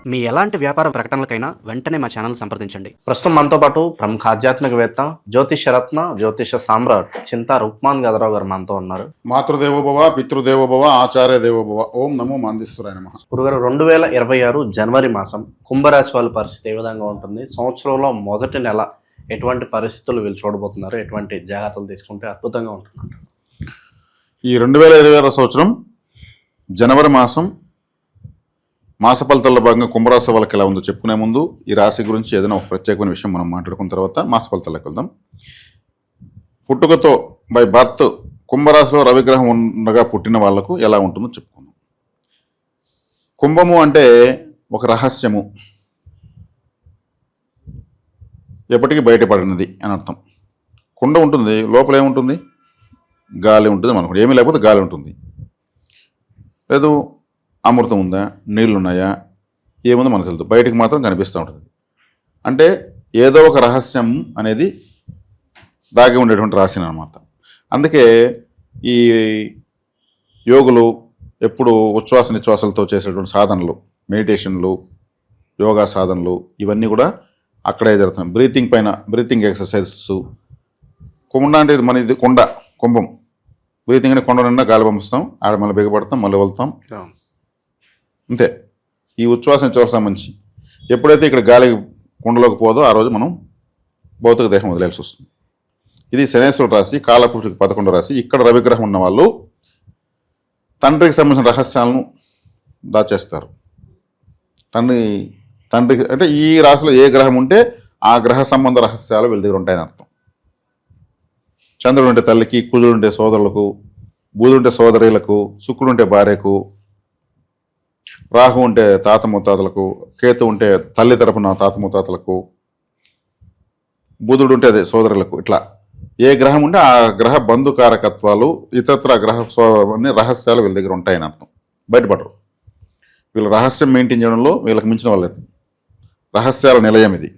మీ ఎలాంటి వ్యాపార ప్రకటనలకైనా వెంటనే మా ఛానల్ సంప్రదించండి. ప్రస్తుతం మనతో పాటు ప్రముఖ ఆధ్యాత్మికవేత్త జ్యోతిషరత్న జ్యోతిష సామ్రాట్ చింతా రుక్మాన్ గదరావు గారు మనతో ఉన్నారు. మాతృదేవోభవ పితృదేవోభవ ఆచార్య దేవోభవ. ఓం నమో మాందేశ్వరాయ నమః. గురుగారు 2026 జనవరి మాసం కుంభరాశి వాళ్ళ పరిస్థితి ఏ విధంగా ఉంటుంది? సంవత్సరంలో మొదటి నెల ఎటువంటి పరిస్థితులు వీళ్ళు చూడబోతున్నారు? ఎటువంటి జాగ్రత్తలు తీసుకుంటే అద్భుతంగా ఉంటుంది? ఈ 2026 సంవత్సరం జనవరి మాస ఫలితాల్లో భాగంగా కుంభరాశి వాళ్ళకి ఎలా ఉందో చెప్పుకునే ముందు ఈ రాశి గురించి ఏదైనా ఒక ప్రత్యేకమైన విషయం మనం మాట్లాడుకున్న తర్వాత మాస ఫలితాలకు వెళ్దాం. పుట్టుకతో బై బర్త్ కుంభరాశిలో రవిగ్రహం ఉండగా పుట్టిన వాళ్లకు ఎలా ఉంటుందో చెప్పుకుందాం. కుంభము అంటే ఒక రహస్యము, ఎప్పటికీ బయటపడినది అని అర్థం. కుండ ఉంటుంది, లోపల ఏముంటుంది? గాలి ఉంటుంది. మనకు ఏమీ లేకపోతే గాలి ఉంటుంది. లేదు అమృతం ఉందా, నీళ్ళు ఉన్నాయా, ఏముందో మనకు తెలుసు. బయటికి మాత్రం కనిపిస్తూ ఉంటుంది. అంటే ఏదో ఒక రహస్యం అనేది దాగి ఉండేటువంటి రాశి అనమాట. అందుకే ఈ యోగులు ఎప్పుడు ఉచ్ఛ్వాస నిశ్వాసాలతో చేసేటువంటి సాధనలు, మెడిటేషన్లు, యోగా సాధనలు ఇవన్నీ కూడా అక్కడే జరుగుతాయి. Breathing exercises. కుండ అంటే ఇది కుంభం. బ్రీతింగ్ అంటే కొండ నిండా గాలి పంపిస్తాం, ఆడ మళ్ళీ బిగపడతాం, మళ్ళీ వెళ్తాం, అంతే. ఈ ఉచ్ఛ్వాస నిశ్వాసం సంబంధించి ఎప్పుడైతే ఇక్కడ గాలి కుండలోకి పోదో ఆ రోజు మనం భౌతిక దేహం వదిలేసి వస్తుంది. ఇది శనేశ్వరుడు రాశి, కాలపురుషుడికి 11వ రాశి. ఇక్కడ రవిగ్రహం ఉన్న వాళ్ళు తండ్రికి సంబంధించిన రహస్యాలను దాచేస్తారు. తండ్రికి అంటే ఈ రాశిలో ఏ గ్రహం ఉంటే ఆ గ్రహ సంబంధ రహస్యాలు వీళ్ళ దగ్గర ఉంటాయని అర్థం. చంద్రుడు ఉంటే తల్లికి, కుజుడు ఉంటే సోదరులకు, బుధుడు ఉంటే సోదరులకు, శుక్రుడు ఉంటే భార్యకు, రాహు ఉంటే తాత ముత్తాతలకు, కేతు ఉంటే తల్లి తరపున తాత ముత్తాతలకు, బుధుడు ఉంటే అదే సోదరులకు. ఇట్లా ఏ గ్రహం ఉంటే ఆ గ్రహ బంధుకారకత్వాలు, ఇతర గ్రహ రహస్యాలు వీళ్ళ దగ్గర ఉంటాయని అర్థం. బయటపడరు. వీళ్ళ రహస్యం మెయింటైన్ చేయడంలో వీళ్ళకి మించిన వాళ్ళు రహస్యాల నిలయం ఇది.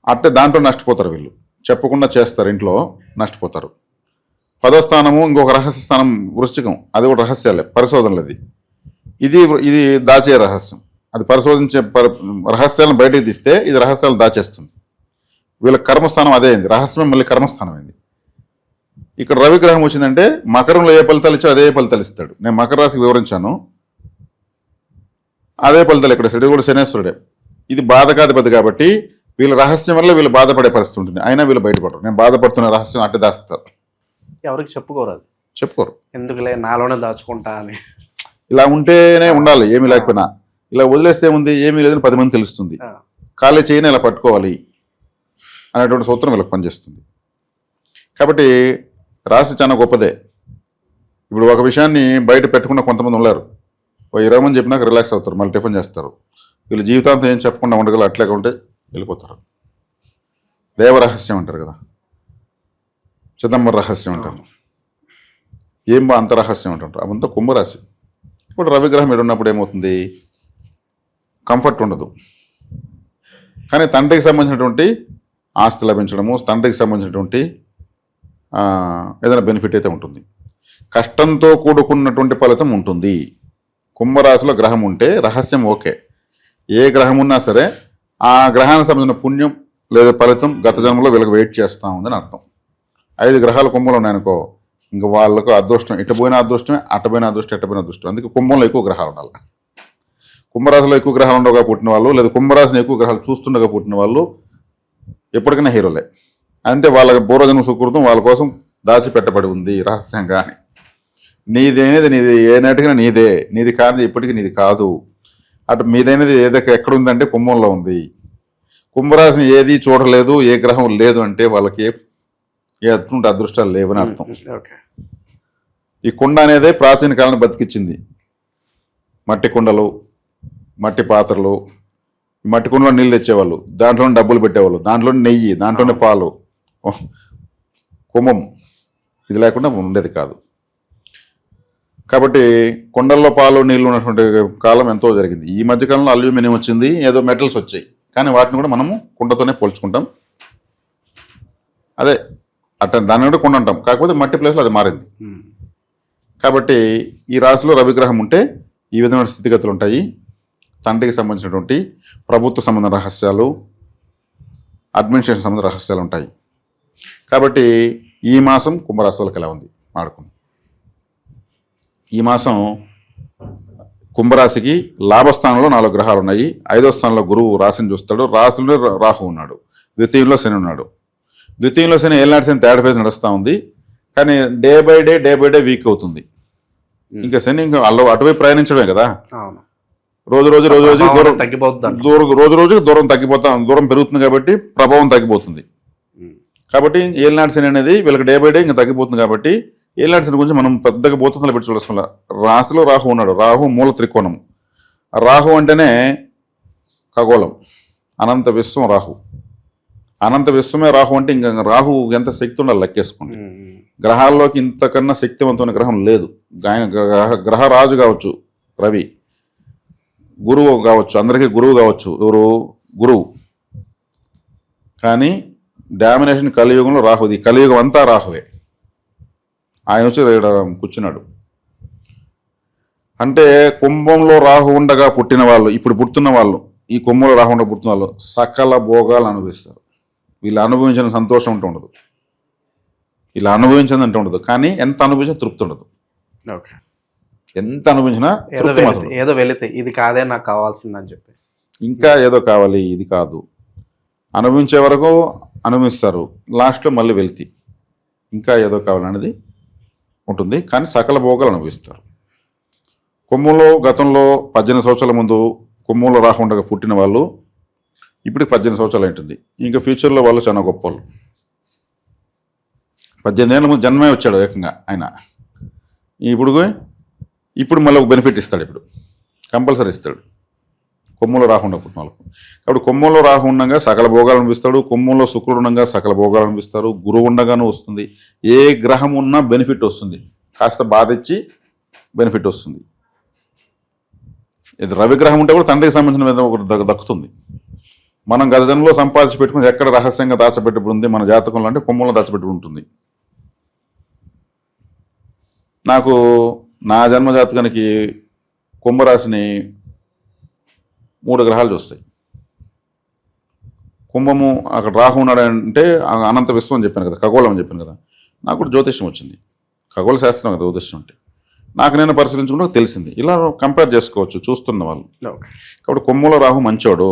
అంటే దాంట్లో నష్టపోతారు వీళ్ళు. చెప్పకుండా చేస్తారు, ఇంట్లో నష్టపోతారు. 10వ స్థానము ఇంకొక రహస్య స్థానం వృశ్చికం, అది కూడా రహస్యాలే, పరిశోధనలు. ఇది దాచే రహస్యం. అది పరిశోధించే రహస్యాలను బయటకు తీస్తే ఇది రహస్యాలు దాచేస్తుంది. వీళ్ళ కర్మస్థానం అదే అయింది, రహస్యం మళ్ళీ కర్మస్థానం అయింది. ఇక్కడ రవిగ్రహం వచ్చిందంటే మకరంలో ఏ ఫలితాలు ఇచ్చాడో అదే ఫలితాలు ఇస్తాడు. నేను మకర రాశికి వివరించాను, అదే ఫలితాలు ఇక్కడ ఇస్తాడు. ఇది కూడా శనేశ్వరుడే. ఇది బాధకాధిపతి కాబట్టి వీళ్ళ రహస్యం వల్ల వీళ్ళు బాధపడే పరిస్థితి ఉంటుంది. అయినా వీళ్ళు బయటపడరు. నేను బాధపడుతున్న రహస్యం అట్టే దాస్తారు. ఎవరికి చెప్పుకోరు. అది చెప్పుకోరు. ఎందుకులే నాలోనే దాచుకుంటా అని. ఇలా ఉంటేనే ఉండాలి, ఏమీ లేకపోయినా. ఇలా వదిలేస్తే ఉంది, ఏమీ లేదని 10 మంది తెలుస్తుంది. ఖాళీ చేయని ఇలా పట్టుకోవాలి అనేటువంటి సూత్రం వీళ్ళకి పనిచేస్తుంది. కాబట్టి రాశి చాలా గొప్పదే. ఇప్పుడు ఒక విషయాన్ని బయట పెట్టకుండా కొంతమంది ఉన్నారు. 20 మంది చెప్పినాక రిలాక్స్ అవుతారు, మళ్ళీ టిఫిన్ చేస్తారు. వీళ్ళు జీవితాంతం ఏం చెప్పకుండా ఉండగలరు, అట్లాగే ఉంటే వెళ్ళిపోతారు. దేవరహస్యం అంటారు కదా, చిదంబర రహస్యం అంటారు, ఏం అంతరహస్యం అంటారు. అవంతా కుంభరాశి. ఇప్పుడు రవిగ్రహం ఇక్కడ ఉన్నప్పుడు ఏమవుతుంది? కంఫర్ట్ ఉండదు. కానీ తండ్రికి సంబంధించినటువంటి ఆస్తి లభించడము, తండ్రికి సంబంధించినటువంటి ఏదైనా బెనిఫిట్ అయితే ఉంటుంది. కష్టంతో కూడుకున్నటువంటి ఫలితం ఉంటుంది. కుంభరాశిలో గ్రహం ఉంటే రహస్యం ఓకే. ఏ గ్రహం ఉన్నా సరే ఆ గ్రహానికి సంబంధించిన పుణ్యం లేదా ఫలితం గత జన్మలో వీళ్ళకి వెయిట్ చేస్తూ ఉందని అర్థం. 5 గ్రహాలు కుంభంలో ఉన్నాయనుకో, ఇంకా వాళ్ళకు అదృష్టం, ఇటపోయిన అదృష్టమే, అటపోయిన అదృష్టం, ఎట్టపోయిన అదృష్టం. అందుకే కుంభంలో ఎక్కువ గ్రహాలు ఉండాలి. కుంభరాశిలో ఎక్కువ గ్రహాలు ఉండగా పుట్టిన వాళ్ళు, లేదా కుంభరాశిని ఎక్కువ గ్రహాలు చూస్తుండగా పుట్టిన వాళ్ళు ఎప్పటికైనా హీరోలే. అంటే వాళ్ళ పూర్వజన్మ సుకృతం వాళ్ళ కోసం దాచిపెట్టబడి ఉంది రహస్యంగా అని. నీదేనేది నీది, ఏ నాటికైనా నీదే, నీది కాదు ఇప్పటికీ నీది కాదు. అటు మీదైనది ఏదైనా ఎక్కడుందంటే కుంభంలో ఉంది. కుంభరాశిని ఏది చూడలేదు, ఏ గ్రహం లేదు అంటే వాళ్ళకి ఏ అటువంటి అదృష్టాలు లేవని అర్థం. ఈ కుండ అనేదే ప్రాచీన కాలాన్ని బతికిచ్చింది. మట్టి కుండలు, మట్టి పాత్రలు, మట్టి కుండలో నీళ్ళు తెచ్చేవాళ్ళు, దాంట్లోనే డబ్బులు పెట్టేవాళ్ళు, దాంట్లోనే నెయ్యి, దాంట్లోనే పాలు. కుంభం ఇది లేకుండా ఉండేది కాదు. కాబట్టి కుండల్లో పాలు నీళ్ళు ఉన్నటువంటి కాలం ఎంతో జరిగింది. ఈ మధ్యకాలంలో అల్యూమినియం వచ్చింది, ఏదో మెటల్స్ వచ్చాయి, కానీ వాటిని కూడా మనము కుండతోనే పోల్చుకుంటాం. అదే అట్ట దాన్ని కూడా కుండ అంటాం, కాకపోతే మట్టి ప్లేస్లో అది మారింది. కాబట్టి ఈ రాశిలో రవిగ్రహం ఉంటే ఈ విధమైన స్థితిగతులు ఉంటాయి. తండ్రికి సంబంధించినటువంటి ప్రభుత్వ సంబంధ రహస్యాలు, అడ్మినిస్ట్రేషన్ సంబంధ రహస్యాలు ఉంటాయి. కాబట్టి ఈ మాసం కుంభరాశి వాళ్ళకి ఎలా ఉంది మాడుకుందాం. ఈ మాసం కుంభరాశికి లాభస్థానంలో 4 గ్రహాలు ఉన్నాయి. 5వ స్థానంలో గురువు రాశిని చూస్తాడు. రాశిలో రాహు ఉన్నాడు. ద్వితీయంలో శని ఉన్నాడు. ద్వితీయంలో శని ఏళ్ళనాటి శని థర్డ్ ఫేజ్ నడుస్తూ ఉంది. కానీ డే బై డే వీక్ అవుతుంది. ఇంకా శని ఇంకా అటువైపు ప్రయాణించడమే కదా. రోజు దూరం తగ్గిపోతుంది. దూరం దూరం పెరుగుతుంది కాబట్టి ప్రభావం తగ్గిపోతుంది. కాబట్టి ఏళ్ళనాటి శని అనేది వీళ్ళకి డే బై డే ఇంకా తగ్గిపోతుంది. కాబట్టి ఏళ్ళనాటి శని గురించి మనం పెద్దగా బోధనలు పెట్టి చూడాల్సిన రాశిలో రాహు ఉన్నాడు. రాహు మూల త్రికోణం. రాహు అంటేనే ఖగోళం, అనంత విశ్వం. రాహు అనంత విశ్వమే. రాహు అంటే ఇంకా రాహు ఎంత శక్తి ఉండాలి లెక్కేసుకోండి. గ్రహాల్లోకి ఇంతకన్నా శక్తివంతమైన గ్రహం లేదు. ఆయన గ్రహరాజు కావచ్చు రవి, గురువు కావచ్చు, అందరికీ గురువు కావచ్చు, ఎవరు గురువు. కానీ డామినేషన్ కలియుగంలో రాహుది. కలియుగం అంతా రాహువే. ఆయన వచ్చి కూర్చున్నాడు. అంటే కుంభంలో రాహు ఉండగా పుట్టిన వాళ్ళు, ఇప్పుడు పుడుతున్న వాళ్ళు, ఈ కుంభంలో రాహు ఉండగా పుట్టిన వాళ్ళు సకల భోగాలు అనుభవిస్తారు. వీళ్ళు అనుభవించిన సంతోషం అంటూ ఉండదు, ఇలా అనుభవించింది అంటూ ఉండదు. కానీ ఎంత అనుభవించినా తృప్తి ఉండదు. ఎంత అనుభవించినా తృప్తి మాత్రం ఏదో వెళితే ఇది కాదే నాకు కావాల్సిందని చెప్పి ఇంకా ఏదో కావాలి, ఇది కాదు. అనుభవించే వరకు అనుభవిస్తారు, లాస్ట్లో మళ్ళీ వెళ్తి ఇంకా ఏదో కావాలనేది ఉంటుంది. కానీ సకల భోగాలు అనుభవిస్తారు. కుంభంలో గతంలో 18 సంవత్సరాల ముందు కుంభంలో రాకుండా పుట్టిన వాళ్ళు ఇప్పటికి 18 సంవత్సరాలు ఉంటుంది. ఇంకా ఫ్యూచర్లో వాళ్ళు చాలా గొప్ప వాళ్ళు. 18 ఏళ్ళ ముందు జన్మే వచ్చాడు ఏకంగా ఆయన. ఇప్పుడు మళ్ళీ ఒక బెనిఫిట్ ఇస్తాడు. ఇప్పుడు కంపల్సరీ ఇస్తాడు కొమ్ములో రాకుండా పుట్టిన వాళ్ళకు. కాబట్టి కొమ్ములో రాహు ఉండగా సకల భోగాలు అనిపిస్తాడు. కొమ్ములో శుక్రుడు ఉండగా సకల భోగాలు అనిపిస్తారు. గురువు ఉండగానే వస్తుంది. ఏ గ్రహం ఉన్నా బెనిఫిట్ వస్తుంది. కాస్త బాధ ఇచ్చి బెనిఫిట్ వస్తుంది. ఇది రవిగ్రహం ఉంటే కూడా తండ్రికి సంబంధించిన మీద ఒకటి దక్కుతుంది. మనం గత జన్మలో సంపాదించి పెట్టుకుని ఎక్కడ రహస్యంగా దాచబెట్టుబడి ఉంది మన జాతకంలో అంటే కొమ్ములో దాచబెట్టుకుని ఉంటుంది. నాకు నా జన్మ జాతకానికి కుంభరాశిని 3 గ్రహాలు చూస్తాయి. కుంభము అక్కడ రాహు ఉన్నాడంటే అనంత విశ్వం అని చెప్పాను కదా, ఖగోళం అని చెప్పాను కదా. నాకు కూడా జ్యోతిష్యం వచ్చింది. ఖగోళ శాస్త్రం కదా జ్యోతిష్యం అంటే. నాకు నేను పరిశీలించుకుంటే తెలిసింది. ఇలా కంపేర్ చేసుకోవచ్చు చూస్తున్న వాళ్ళు. కాబట్టి కొమ్ములో రాహు మంచోడు.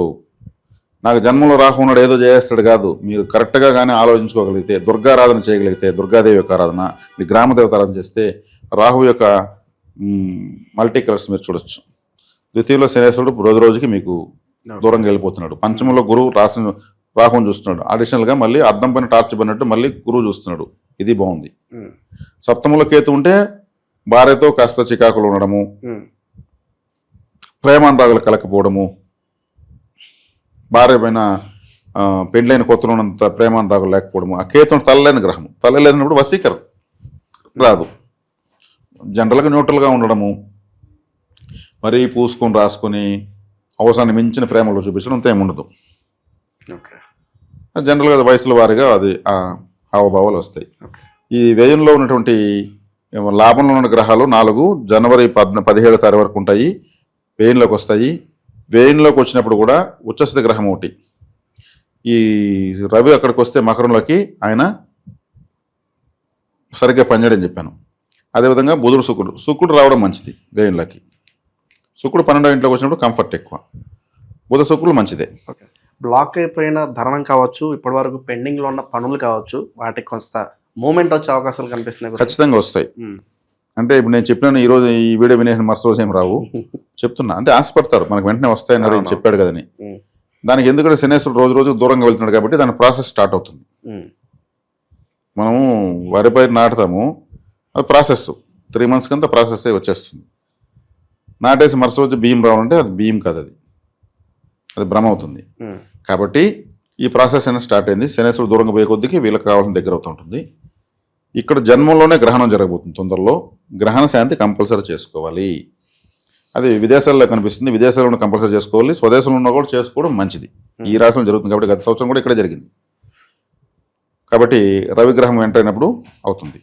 నాకు జన్మలో రాహు ఉన్నాడు ఏదో చేస్తాడు కాదు. మీరు కరెక్ట్గా కానీ ఆలోచించుకోగలిగితే, దుర్గారాధన చేయగలిగితే, దుర్గాదేవి యొక్క ఆరాధన, మీ గ్రామదేవత ఆరాధన చేస్తే రాహు యొక్క మల్టీ కలర్స్ మీరు చూడొచ్చు. ద్వితీయంలో శనేశ్వరుడు రోజు రోజుకి మీకు దూరంగా వెళ్ళిపోతున్నాడు. పంచమంలో గురువు రాహుని చూస్తున్నాడు. అడిషనల్గా మళ్ళీ అద్దం పైన టార్చ్ పడినట్టు మళ్ళీ గురువు చూస్తున్నాడు. ఇది బాగుంది. సప్తమంలో కేతు ఉంటే భార్యతో కాస్త చికాకులు ఉండడము, ప్రేమానురాగాలు కలకపోవడము, భార్య పైన పెళ్ళైన కొత్తలో ఉన్నంత ప్రేమానురాగాలు లేకపోవడము. ఆ కేతు తలలేని గ్రహం. తలలేనప్పుడు వశీకరం రాదు. జనరల్గా న్యూట్రల్గా ఉండడము, మరీ పూసుకొని రాసుకొని అవసరాన్ని మించిన ప్రేమలో చూపించడం అంత ఏమి ఉండదు. జనరల్గా వయసుల వారిగా అది హావభావాలు వస్తాయి. ఈ వ్యయంలో ఉన్నటువంటి లాభంలో ఉన్న గ్రహాలు 4 జనవరి 17వ తారీఖు వరకు ఉంటాయి. వ్యయంలోకి వస్తాయి. వ్యయంలోకి వచ్చినప్పుడు కూడా ఉచ్చస్థితి గ్రహం ఒకటి. ఈ రవి అక్కడికి వస్తే మకరంలోకి ఆయన సరిగ్గా పనిచేయడం చెప్పాను. అదేవిధంగా బుధుడు శుక్రుడు రావడం మంచిది. వ్యయంలోకి శుక్రుడు 12వ ఇంట్లోకి వచ్చినప్పుడు కంఫర్ట్ ఎక్కువ. బుధ శుక్రులు మంచిదే. బ్లాక్ అయిపోయిన ధనం కావచ్చు, ఇప్పటి వరకు పెండింగ్లో ఉన్న పనులు కావచ్చు, వాటికి కొంత మూమెంట్ వచ్చే అవకాశాలు కనిపిస్తున్నాయి. ఖచ్చితంగా వస్తాయి. అంటే ఇప్పుడు నేను చెప్పినాను ఈరోజు ఈ వీడియో వినేసిన మరుసటి ఏం రావు చెప్తున్నా. అంటే ఆశపడతారు మనకు వెంటనే వస్తాయన్నారు చెప్పాడు కదని. దానికి ఎందుకంటే శనేశ్వరుడు రోజు రోజు దూరంగా వెళ్తున్నాడు కాబట్టి దాని ప్రాసెస్ స్టార్ట్ అవుతుంది. మనము వరి పైరు నాటుతాము, అది ప్రాసెస్ 3 months కంతా ప్రాసెస్ వచ్చేస్తుంది. నాటేసి మరుసటి రోజు బియ్యం రావాలంటే అది బియ్యం కాదు, అది భ్రమ అవుతుంది. కాబట్టి ఈ ప్రాసెస్ అయినా స్టార్ట్ అయింది. శనేశ్వరుడు దూరంగా పోయే కొద్దికి వీళ్ళకి కావాల్సిన దగ్గర అవుతూ ఉంటుంది. ఇక్కడ జన్మంలోనే గ్రహణం జరగబోతుంది తొందరలో. గ్రహణ శాంతి కంపల్సరీ చేసుకోవాలి. అది విదేశాల్లో కనిపిస్తుంది. విదేశాల్లో కంపల్సరీ చేసుకోవాలి. స్వదేశంలో ఉన్న కూడా చేసుకోవడం మంచిది. ఈ రాశిలో జరుగుతుంది కాబట్టి గత సంవత్సరం కూడా ఇక్కడే జరిగింది. కాబట్టి రవిగ్రహం ఎంటర్ అయినప్పుడు అవుతుంది.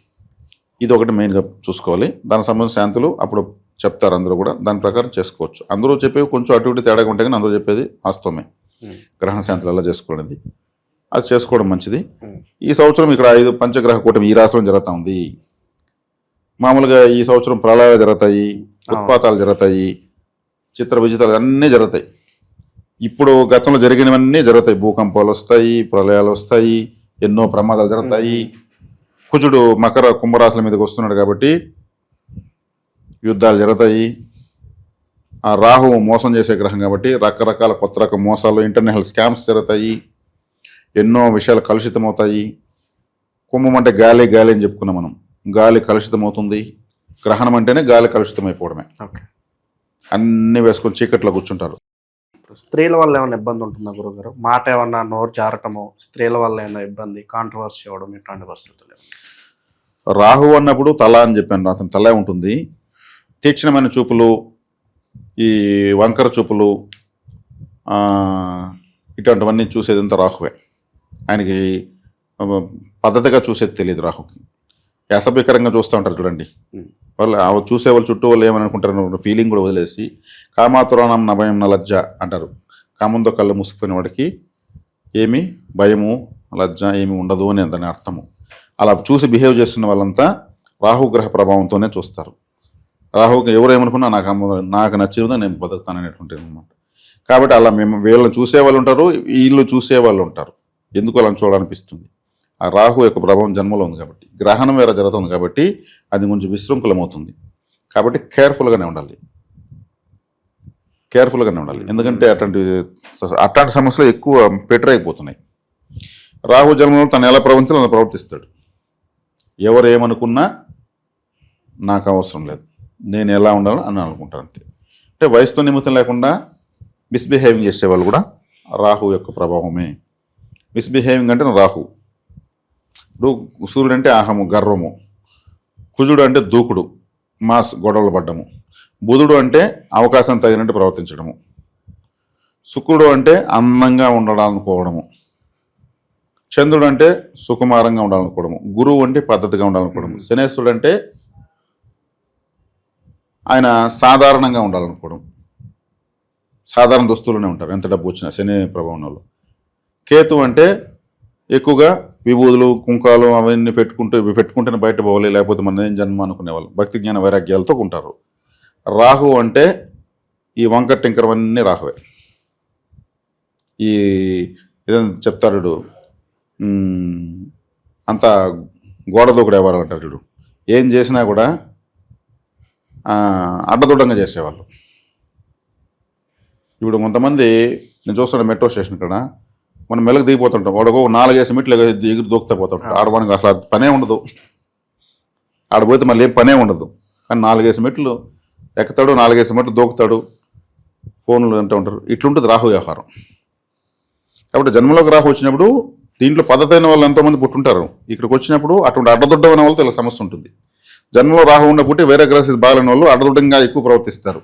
ఇది ఒకటి మెయిన్గా చూసుకోవాలి. దానికి సంబంధించిన శాంతులు అప్పుడు చెప్తారు అందరూ కూడా. దాని ప్రకారం చేసుకోవచ్చు. అందరూ చెప్పేవి కొంచెం అటు ఇటు తేడాగా ఉంటాయి, కానీ అందరూ చెప్పేది వాస్తవమే. గ్రహణ శాంతులు ఎలా చేసుకోవడానికి అది చేసుకోవడం మంచిది. ఈ సంవత్సరం ఇక్కడ 5 పంచగ్రహ కూటమి ఈ రాశిలో జరుగుతూ ఉంది. మామూలుగా ఈ సంవత్సరం ప్రళయాలు జరుగుతాయి, ఉత్పాతాలు జరుగుతాయి, చిత్ర విజితాలు అన్నీ జరుగుతాయి. ఇప్పుడు గతంలో జరిగినవన్నీ జరుగుతాయి. భూకంపాలు వస్తాయి, ప్రళయాలు వస్తాయి, ఎన్నో ప్రమాదాలు జరుగుతాయి. కుజుడు మకర కుంభరాశుల మీదకి వస్తున్నాడు కాబట్టి యుద్ధాలు జరుగుతాయి. ఆ రాహు మోసం చేసే గ్రహం కాబట్టి రకరకాల కొత్త రకం మోసాలు, ఇంటర్నేషనల్ స్కామ్స్ జరుగుతాయి, ఎన్నో విషయాలు కలుషితమవుతాయి. కుంభం అంటే గాలి గాలి అని చెప్పుకున్నాం మనం. గాలి కలుషితమవుతుంది. గ్రహణం అంటేనే గాలి కలుషితమైపోవడమే. ఓకే. అన్నీ వేసుకొని చీకట్లో కూర్చుంటారు. స్త్రీల వల్ల ఏమైనా ఇబ్బంది ఉంటుందా గురుగారు? మాట ఏమన్నా నోరు జారటము, స్త్రీల వల్ల ఏమైనా ఇబ్బంది, కాంట్రవర్సీ అవ్వడం, ఇట్లాంటి పరిస్థితులు? రాహు అన్నప్పుడు తల అని చెప్పాను, అతని తలే ఉంటుంది. తీక్షణమైన చూపులు, ఈ వంకర చూపులు, ఇటువంటివన్నీ చూసేదంతా రాహువే. ఆయనకి పద్ధతిగా చూసేది తెలియదు రాహుకి. అసభ్యకరంగా చూస్తూ ఉంటారు చూడండి. వాళ్ళు చూసేవాళ్ళు చుట్టూ వాళ్ళు ఏమని అనుకుంటారు ఫీలింగ్ కూడా వదిలేసి కామాతురాణం నభయం లజ్జ అంటారు. కామంతో కళ్ళు మూసుకుపోయిన వాడికి ఏమి భయము లజ్జ ఏమి ఉండదు అని దాని అర్థము. అలా చూసి బిహేవ్ చేస్తున్న వాళ్ళంతా రాహుగ్రహ ప్రభావంతోనే చూస్తారు. రాహుకి ఎవరేమనుకున్నా నాకు నచ్చినదో నేను బతుకుతాననేటువంటిది అనమాట. కాబట్టి అలా మేము వీళ్ళని చూసేవాళ్ళు ఉంటారు, వీళ్ళు చూసేవాళ్ళు ఉంటారు. ఎందుకు అలా చూడాలనిపిస్తుంది? ఆ రాహు యొక్క ప్రభావం జన్మలో ఉంది కాబట్టి, గ్రహణం వేరే జరుగుతుంది కాబట్టి అది కొంచెం విశృంఖలమవుతుంది. కాబట్టి కేర్ఫుల్గానే ఉండాలి. ఎందుకంటే అట్లాంటి సమస్యలు ఎక్కువ అయిపోతున్నాయి. రాహు జన్మలో తను ఎలా ప్రవర్తించాలో అలా ప్రవర్తిస్తాడు. ఎవరు ఏమనుకున్నా నాకు అవసరం లేదు, నేను ఎలా ఉండాలో అని అనుకుంటాను అంతే. అంటే వయసుతో నిమిత్తం లేకుండా మిస్బిహేవింగ్ చేసేవాళ్ళు కూడా రాహు యొక్క ప్రభావమే. మిస్బిహేవింగ్ అంటే రాహు. ఇప్పుడు సూర్యుడు అంటే అహము గర్వము, కుజుడు అంటే దూకుడు మాస్ గొడవలు పడ్డము, బుధుడు అంటే అవకాశం తగినట్టు ప్రవర్తించడము, శుక్రుడు అంటే అందంగా ఉండాలనుకోవడము, చంద్రుడు అంటే సుకుమారంగా ఉండాలనుకోవడము, గురువు అంటే పద్ధతిగా ఉండాలనుకోవడము, శనేశ్వరుడు అంటే ఆయన సాధారణంగా ఉండాలనుకోవడం, సాధారణ దుస్తులోనే ఉంటారు ఎంత డబ్బు వచ్చినా శని ప్రభావం వాళ్ళు. కేతు అంటే ఎక్కువగా విభూదులు కుంకాలు అవన్నీ పెట్టుకుంటేనే బయట పోవాలి, లేకపోతే మన ఏం జన్మ అనుకునేవాళ్ళు భక్తి జ్ఞాన వైరాగ్యాలతో ఉంటారు. రాహు అంటే ఈ వంకర టింకర్ అన్నీ రాహువే. ఈ ఏదైనా చెప్తారు అంతా గోడ దూకుడు ఎవరు అంటారు చూడు, ఏం చేసినా కూడా అడ్డదొడ్డంగా చేసేవాళ్ళు. ఇప్పుడు కొంతమంది నేను చూస్తున్నా మెట్రో స్టేషన్ ఇక్కడ మనం మెలకు దిగిపోతుంటాం, వాడు 4-5 మెట్లు ఎగురు దూకుతా పోతుంటాం. ఆడవానికి అసలు పనే ఉండదు, ఆడపోతే మళ్ళీ ఏం పనే ఉండదు. కానీ 4-5 మెట్లు ఎక్కుతాడు, 4-5 మెట్లు దూకుతాడు, ఫోన్లు అంటూ ఉంటారు. ఇట్లుంటుంది రాహు వ్యవహారం. కాబట్టి జన్మలోకి రాహు వచ్చినప్పుడు దీంట్లో పద్ధతైన వాళ్ళు ఎంతోమంది పుట్టుంటారు. ఇక్కడికి వచ్చినప్పుడు అటువంటి అడ్డదొడ్డమైన వాళ్ళతో ఇలా సమస్య ఉంటుంది. జన్మలో రాహు ఉన్న పుట్టి వేరే గ్రహ బాగాలేని వాళ్ళు అడ్డదొడ్డంగా ఎక్కువ ప్రవర్తిస్తారు.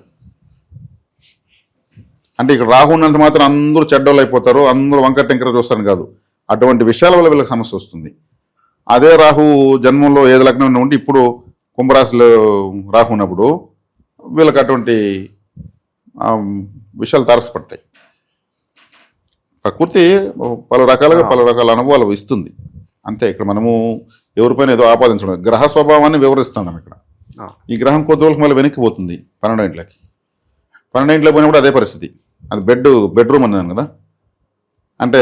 అంటే ఇక్కడ రాహు ఉన్నంత మాత్రం అందరూ చెడ్డోళ్ళు అయిపోతారు, అందరూ వంకర టెంకర చూస్తారు కాదు. అటువంటి విషయాల వల్ల వీళ్ళకి సమస్య వస్తుంది. అదే రాహు జన్మంలో ఏది లగ్నం ఉంటే ఇప్పుడు కుంభరాశిలో రాహు ఉన్నప్పుడు వీళ్ళకి అటువంటి విషయాలు తారసపడతాయి. ప్రకృతి పలు రకాల అనుభవాలు ఇస్తుంది అంతే. ఇక్కడ మనము ఎవరిపైన ఏదో ఆపాదించడం, గ్రహ స్వభావాన్ని వివరిస్తున్నాం. ఇక్కడ ఈ గ్రహం కొద్ది రోజులకు మళ్ళీ వెనక్కి పోతుంది 12 ఇంట్లోకి. 12 ఇంట్లో పోయినప్పుడు అదే పరిస్థితి. అది బెడ్రూమ్ అన్నాను కదా, అంటే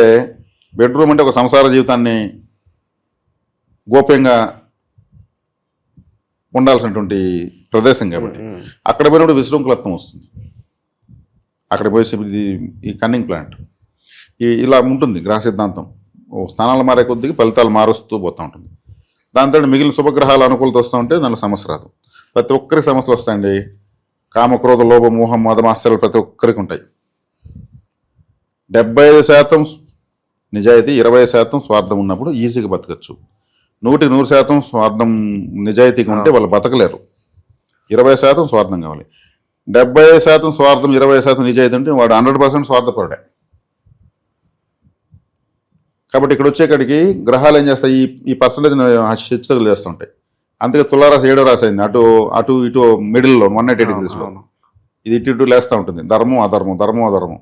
బెడ్రూమ్ అంటే ఒక సంసార జీవితాన్ని గోప్యంగా ఉండాల్సినటువంటి ప్రదేశం కాబట్టి అక్కడ పోయినప్పుడు విశృంఖలత్వం వస్తుంది. అక్కడ పోయి ఈ కన్నింగ్ ప్లాంట్ ఇలా ఉంటుంది గ్రహ సిద్ధాంతం. స్థానాలు మారే కొద్దిగా ఫలితాలు మారుస్తూ పోతూ ఉంటుంది. దాంతో మిగిలిన శుభగ్రహాలు అనుకూలత వస్తూ ఉంటే దానిలో సమస్య రాదు. ప్రతి ఒక్కరికి సమస్యలు వస్తాయండి. కామక్రోధ లోభ మోహం మదమాశ్చర్యాలు ప్రతి ఒక్కరికి ఉంటాయి. 75% నిజాయితీ, 20% స్వార్థం ఉన్నప్పుడు ఈజీగా బతకచ్చు. 100% స్వార్థం నిజాయితీగా ఉంటే వాళ్ళు బతకలేరు. 20% స్వార్థం కావాలి. 70% స్వార్థం 20% నిజాయితీ ఉంటే వాడు 100% స్వార్థపరుడే. కాబట్టి ఇక్కడ వచ్చేకాడికి గ్రహాలు ఏం చేస్తాయి, ఈ పర్సంటేజ్ హెచ్చుతగులు చేస్తుంటాయి. అందుకే తులారాశి 7వ రాశి అయింది. అటు అటు ఇటు మిడిల్లో 180 డిగ్రీస్లో. అవును. ఇది ఇటు ఇటు లేస్తూ ఉంటుంది. ధర్మం అధర్మం, ధర్మం అధర్మం.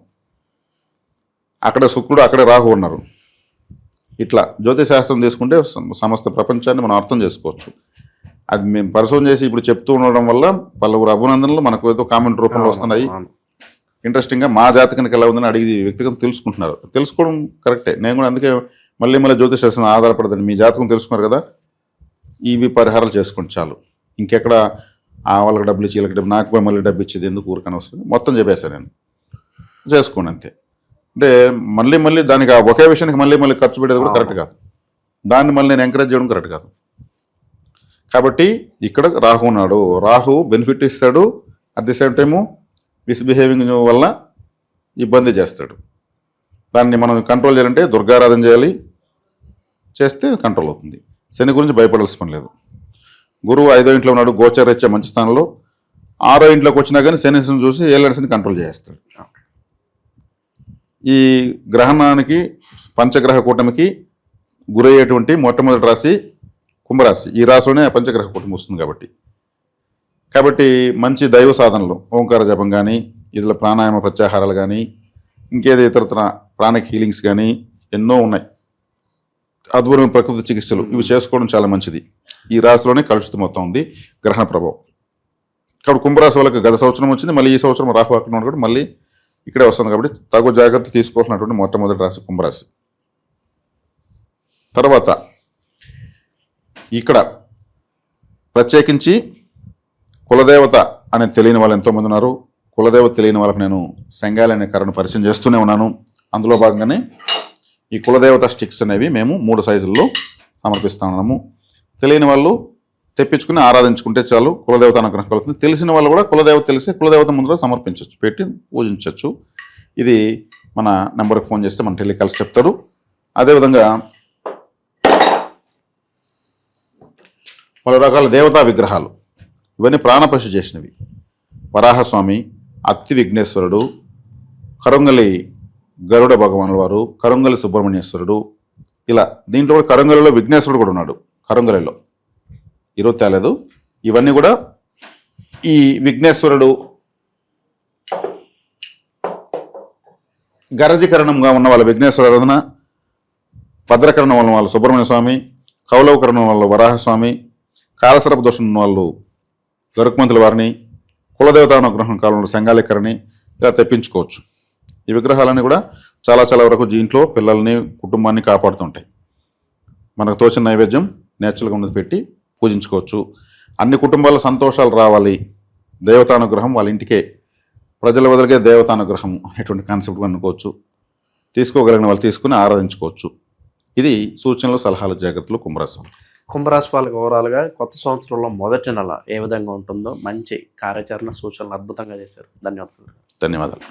అక్కడ శుక్రుడు, అక్కడే రాహు ఉన్నారు. ఇట్లా జ్యోతిశాస్త్రం తీసుకుంటే సమస్త ప్రపంచాన్ని మనం అర్థం చేసుకోవచ్చు. అది మేము పరిశోధన చేసి ఇప్పుడు చెప్తూ ఉండడం వల్ల పలువురు అభినందనలు మనకు ఏదో కామెంట్ రూపంలో వస్తున్నాయి. అవును. ఇంట్రెస్టింగ్గా మా జాతకానికి ఎలా ఉందని అడిగి వ్యక్తిగతం తెలుసుకుంటున్నారు. తెలుసుకోవడం కరెక్టే. నేను కూడా అందుకే మళ్ళీ జ్యోతిశాస్త్రం ఆధారపడదండి. మీ జాతకం తెలుసుకున్నారు కదా, ఇవి పరిహారాలు చేసుకోండి చాలు. ఇంకెక్కడ వాళ్ళకి డబ్బులు ఇచ్చి వీళ్ళకి డబ్బు, నాకు కూడా మళ్ళీ డబ్బు ఇచ్చేది ఎందుకు ఊరికని వస్తుంది. మొత్తం చెప్పేశాను నేను. చేసుకోండి అంతే. అంటే మళ్ళీ దానికి ఒకే విషయానికి మళ్ళీ ఖర్చు పెట్టేది కూడా కరెక్ట్ కాదు. దాన్ని మళ్ళీ నేను ఎంకరేజ్ చేయడం కరెక్ట్ కాదు. కాబట్టి ఇక్కడ రాహు ఉన్నాడు. రాహు బెనిఫిట్ ఇస్తాడు, at the same time misbehaving వల్ల ఇబ్బంది చేస్తాడు. దాన్ని మనం కంట్రోల్ చేయాలంటే దుర్గారాధన చేయాలి. చేస్తే కంట్రోల్ అవుతుంది. శని గురించి భయపడాల్సిన పని లేదు. గురువు 5వ ఇంట్లో ఉన్నాడు, గోచరరీత్యా మంచి స్థానంలో. 6వ ఇంట్లోకి వచ్చినా కానీ శనిని చూసి ఏళ్ళని కంట్రోల్ చేస్తాడు. ఈ గ్రహణానికి, పంచగ్రహ కూటమికి గురయ్యేటువంటి మొట్టమొదటి రాశి కుంభరాశి. ఈ రాశిలోనే పంచగ్రహ కూటమి వస్తుంది కాబట్టి మంచి దైవ సాధనలు, ఓంకార జపం కానీ, ఇతర ప్రాణాయామ ప్రత్యాహారాలు కానీ, ఇంకేదో ఇతరతర ప్రాణిక్ హీలింగ్స్ కానీ ఎన్నో ఉన్నాయి. అద్భుతమైన ప్రకృతి చికిత్సలు ఇవి చేసుకోవడం చాలా మంచిది. ఈ రాశిలోనే కలుషితం మొత్తం ఉంది గ్రహణ ప్రభావం. కాబట్టి కుంభరాశి వాళ్ళకి గత సంవత్సరం వచ్చింది, మళ్ళీ ఈ సంవత్సరం రాహు అక్కడ ఉన్నాడు కూడా మళ్ళీ ఇక్కడే వస్తుంది. కాబట్టి తగు జాగ్రత్త తీసుకోవాల్సినటువంటి మొట్టమొదటి రాశి కుంభరాశి. తర్వాత ఇక్కడ ప్రత్యేకించి కులదేవత అనేది తెలియని వాళ్ళు ఎంతోమంది ఉన్నారు. కులదేవత తెలియని వాళ్ళకి నేను సంగాలి అనే కర్రను పరిచయం చేస్తూనే ఉన్నాను. అందులో భాగంగానే ఈ కులదేవత స్టిక్స్ అనేవి మేము 3 సైజుల్లో సమర్పిస్తా ఉన్నాము. తెలియని వాళ్ళు తెప్పించుకుని ఆరాధించుకుంటే చాలు, కులదేవత అనుగ్రహం కలుగుతుంది. తెలిసిన వాళ్ళు కూడా కులదేవత తెలిసి కులదేవత ముందులో సమర్పించవచ్చు, పెట్టి పూజించవచ్చు. ఇది మన నెంబర్కి ఫోన్ చేస్తే మన టెలికాల్స్ చెప్తారు. అదేవిధంగా పలు రకాల దేవతా విగ్రహాలు, ఇవన్నీ ప్రాణపశు చేసినవి. వరాహస్వామి, అత్తి విఘ్నేశ్వరుడు, కరుంగలి గరుడ భగవానుల వారు, కరుంగలి సుబ్రహ్మణ్యేశ్వరుడు, ఇలా దీంట్లో కూడా కరుంగలిలో విఘ్నేశ్వరుడు కూడా ఉన్నాడు. కరుంగలిలో ఈరోజు తేలేదు. ఇవన్నీ కూడా ఈ విఘ్నేశ్వరుడు గరజీకరణంగా ఉన్న వాళ్ళ విఘ్నేశ్వర ఆరాధన, భద్రకరణం వల్ల వాళ్ళు సుబ్రహ్మణ్య స్వామి, కౌలవకరణం వల్ల వరాహస్వామి, కాలసరప దోషం ఉన్న వాళ్ళు గరుక్మంతుల వారిని, కులదేవతానుగ్రహం కాలంలో సంగాళికరని ఇలా తెప్పించుకోవచ్చు. ఈ విగ్రహాలన్నీ కూడా చాలా వరకు దీంట్లో పిల్లల్ని, కుటుంబాన్ని కాపాడుతుంటాయి. మనకు తోచిన నైవేద్యం నేచురల్గా ఉన్నది పెట్టి పూజించుకోవచ్చు. అన్ని కుటుంబాల సంతోషాలు రావాలి, దేవతానుగ్రహం వాళ్ళ ఇంటికే, ప్రజల వదిలిగే దేవతానుగ్రహం ఎటువంటి కాన్సెప్ట్ అనుకోవచ్చు. తీసుకోగలిగిన వాళ్ళు తీసుకుని ఆరాధించుకోవచ్చు. ఇది సూచనలు, సలహాలు, జాగ్రత్తలు కుంభరాశి. కుంభరాశి వాళ్ళకి ఓవరాల్గా కొత్త సంవత్సరంలో మొదటి నెల ఏ విధంగా ఉంటుందో మంచి కార్యాచరణ సూచనలు అద్భుతంగా చేశారు. ధన్యవాదాలు.